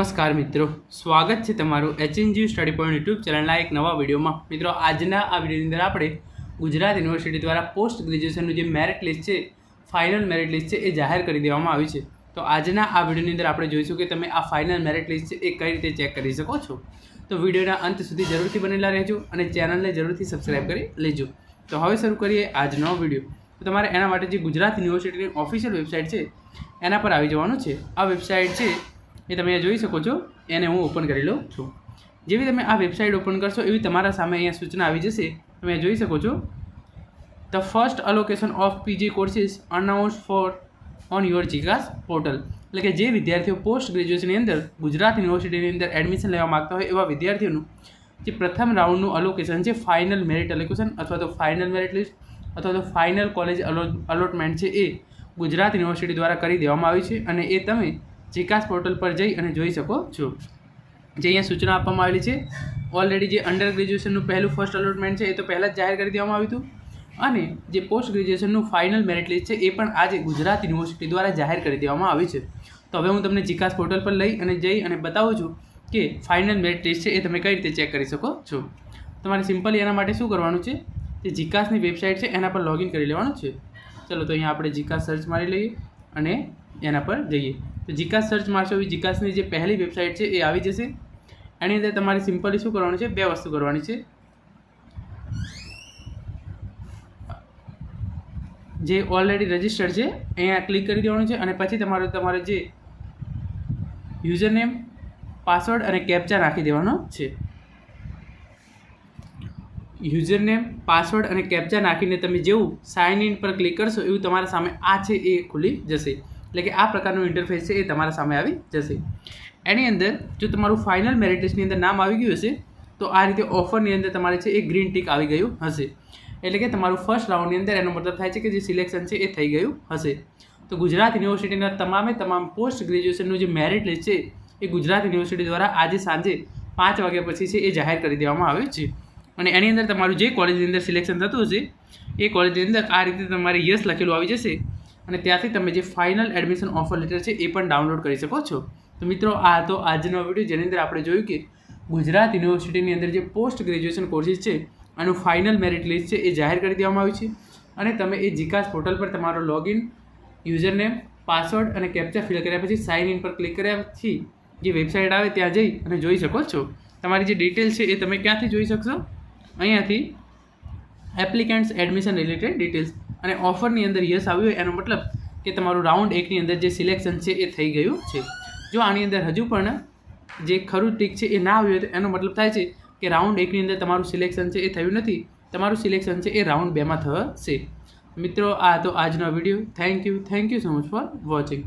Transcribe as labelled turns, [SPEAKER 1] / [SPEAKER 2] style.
[SPEAKER 1] નમસ્કાર મિત્રો, સ્વાગત છે તમારું HNG સ્ટડી પોઈન્ટ યુટ્યુબ ચેનલના એક નવા વિડીયોમાં। મિત્રો, આજના આ વિડીયોની અંદર આપણે ગુજરાત યુનિવર્સિટી દ્વારા પોસ્ટ ગ્રેજ્યુએશનનું જે મેરિટ લિસ્ટ છે, ફાઇનલ મેરિટ લિસ્ટ છે, એ જાહેર કરી દેવામાં આવી છે। તો આજના આ વિડીયોની અંદર આપણે જોઈશું કે તમે આ ફાઇનલ મેરિટ લિસ્ટ છે એ કઈ રીતે ચેક કરી શકો છો। તો વિડીયોના અંત સુધી જરૂરથી બનેલા રહેજો અને ચેનલને જરૂરથી સબસ્ક્રાઈબ કરી લેજો। તો હવે શરૂ કરીએ આજનો વિડીયો। તો તમારે એના માટે જે ગુજરાત યુનિવર્સિટીની ઓફિશિયલ વેબસાઇટ છે એના પર આવી જવાનું છે। આ વેબસાઇટ છે એ તમે જોઈ શકો છો, એને હું ઓપન કરી લઉં છું। જેવી તમે આ વેબસાઇટ ઓપન કરશો એવી તમારા સામે અહીંયા સૂચના આવી જશે। તમે જોઈ શકો છો, the first allocation of PG courses announce for on your જીકાસ પોર્ટલ। એટલે કે જે વિદ્યાર્થીઓ પોસ્ટ ગ્રેજ્યુએશનની અંદર ગુજરાત યુનિવર્સિટીની અંદર એડમિશન લેવા માગતા હોય એવા વિદ્યાર્થીઓનું જે પ્રથમ રાઉન્ડનું અલોકેશન છે, ફાઇનલ મેરિટ અલોકેશન અથવા તો ફાઇનલ મેરિટ લિસ્ટ અથવા તો ફાઇનલ કોલેજ અલોટમેન્ટ છે, એ ગુજરાત યુનિવર્સિટી દ્વારા કરી દેવામાં આવી છે અને એ તમે જીકાસ પોર્ટલ પર જઈ અને જોઈ શકો છો। જે અહીંયા સૂચના આપવામાં આવેલી છે, ઓલરેડી જે અંડર ગ્રેજ્યુએશનનું પહેલું ફર્સ્ટ અલોટમેન્ટ છે એ તો પહેલાં જ જાહેર કરી દેવામાં આવ્યું હતું અને જે પોસ્ટ ગ્રેજ્યુએશનનું ફાઇનલ મેરિટ લિસ્ટ છે એ પણ આજે ગુજરાત યુનિવર્સિટી દ્વારા જાહેર કરી દેવામાં આવી છે। તો હવે હું તમને જીકાસ પોર્ટલ પર લઈ અને જઈ અને બતાવું છું કે ફાઇનલ મેરિટ લિસ્ટ છે એ તમે કઈ રીતે ચેક કરી શકો છો। તમારે સિમ્પલી એના માટે શું કરવાનું છે, જે જીકાસની વેબસાઇટ છે એના પર લોગિન કરી લેવાનું છે। ચલો, તો અહીંયા આપણે જીકાસ સર્ચ મારી લઈએ અને એના પર જઈએ। તો જીકાસ સર્ચ મારશો એવી જીકાસની જે પહેલી વેબસાઇટ છે એ આવી જશે। એની અંદર તમારે સિમ્પલી શું કરવાનું છે, બે વસ્તુ કરવાની છે। જે ઓલરેડી રજિસ્ટર્ડ છે અહીંયા ક્લિક કરી દેવાનું છે અને પછી તમારે જે યુઝરનેમ, પાસવર્ડ અને કેપ્ચા નાખી દેવાનો છે। યુઝરનેમ, પાસવર્ડ અને કેપ્ચા નાખીને તમે જેવું સાઇન ઇન પર ક્લિક કરશો એવું તમારા સામે આ છે એ ખુલી જશે। એટલે કે આ પ્રકારનું ઇન્ટરફેસ છે એ તમારા સામે આવી જશે। એની અંદર જો તમારું ફાઇનલ મેરિટ લિસ્ટની અંદર નામ આવી ગયું હશે તો આ રીતે ઓફરની અંદર તમારે છે એ ગ્રીન ટીક આવી ગયું હશે। એટલે કે તમારું ફર્સ્ટ રાઉન્ડની અંદર એનો મતલબ થાય છે કે જે સિલેક્શન છે એ થઈ ગયું હશે। તો ગુજરાત યુનિવર્સિટીના તમામ પોસ્ટ ગ્રેજ્યુએશનનું જે મેરિટ લિસ્ટ છે એ ગુજરાત યુનિવર્સિટી દ્વારા આજે સાંજે 5 વાગ્યા પછી છે એ જાહેર કરી દેવામાં આવ્યું છે અને એની અંદર તમારું જે કોલેજની અંદર સિલેક્શન થતું હશે એ કોલેજની અંદર આ રીતે તમારે યસ લખેલું આવી જશે અને ત્યાંથી તમે જે ફાઇનલ એડમિશન ઓફર લેટર છે એ પણ ડાઉનલોડ કરી શકો છો। તો મિત્રો, આ તો આજનો વિડીયો જેની અંદર આપણે જોયું કે ગુજરાત યુનિવર્સિટીની અંદર જે પોસ્ટ ગ્રેજ્યુએશન કોર્સિસ છે આનું ફાઇનલ મેરિટ લિસ્ટ છે એ જાહેર કરી દેવામાં આવ્યું છે અને તમે એ જીકાસ પોર્ટલ પર તમારો લોગિન, યુઝરનેમ, પાસવર્ડ અને કેપ્ચા ફિલ કર્યા પછી સાઇન ઇન પર ક્લિક કર્યા પછી જે વેબસાઇટ આવે ત્યાં જઈ અને જોઈ શકો છો। તમારી જે ડિટેલ્સ છે એ તમે ક્યાંથી જોઈ શકશો, અહીંયાથી એપ્લિકન્ટ્સ એડમિશન રિલેટેડ ડિટેલ્સ અને ઓફરની અંદર યસ આવ્યું હોય એનો મતલબ કે તમારું રાઉન્ડ 1ની અંદર જે સિલેક્શન છે એ થઈ ગયું છે। જો આની અંદર હજુ પણ જે ખરું ટીક છે એ ના આવ્યું હોય તો એનો મતલબ થાય છે કે રાઉન્ડ 1ની અંદર તમારું સિલેક્શન છે એ થયું નથી, તમારું સિલેક્શન છે એ રાઉન્ડ 2માં થશે। મિત્રો, આ તો આજનો video. Thank you so much for watching.